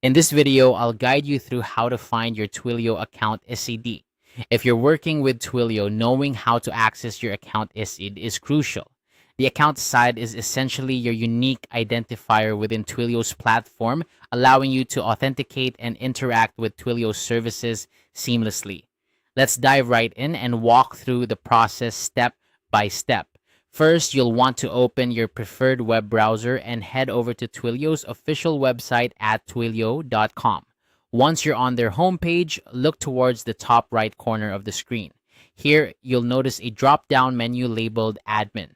In this video, I'll guide you through how to find your Twilio account SID. If you're working with Twilio, knowing how to access your account SID is crucial. The account SID is essentially your unique identifier within Twilio's platform, allowing you to authenticate and interact with Twilio's services seamlessly. Let's dive right in and walk through the process step by step. First, you'll want to open your preferred web browser and head over to Twilio's official website at twilio.com. Once you're on their homepage, look towards the top right corner of the screen. Here, you'll notice a drop-down menu labeled Admin.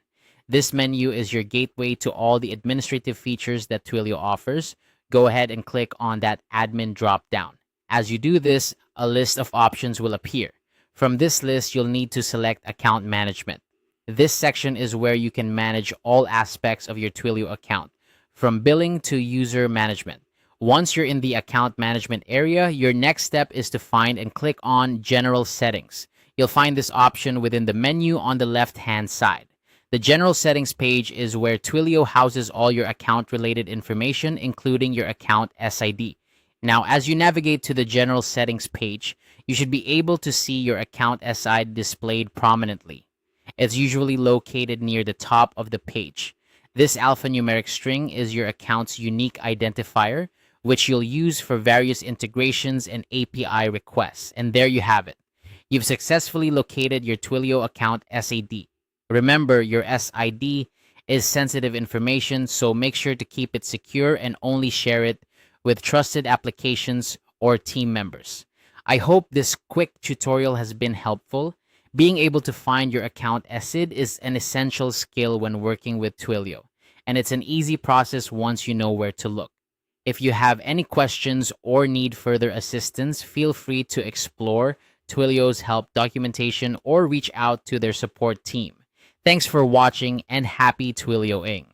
This menu is your gateway to all the administrative features that Twilio offers. Go ahead and click on that Admin drop-down. As you do this, a list of options will appear. From this list, you'll need to select Account Management. This section is where you can manage all aspects of your Twilio account, from billing to user management. Once you're in the account management area, your next step is to find and click on General Settings. You'll find this option within the menu on the left-hand side. The General Settings page is where Twilio houses all your account-related information, including your account SID. Now, as you navigate to the General Settings page, you should be able to see your account SID displayed prominently. It's usually located near the top of the page. This alphanumeric string is your account's unique identifier, which you'll use for various integrations and API requests. And there you have it. You've successfully located your Twilio account SID. Remember, your SID is sensitive information, so make sure to keep it secure and only share it with trusted applications or team members. I hope this quick tutorial has been helpful. Being able to find your account SID is an essential skill when working with Twilio, and it's an easy process once you know where to look. If you have any questions or need further assistance, feel free to explore Twilio's help documentation or reach out to their support team. Thanks for watching and happy Twilioing!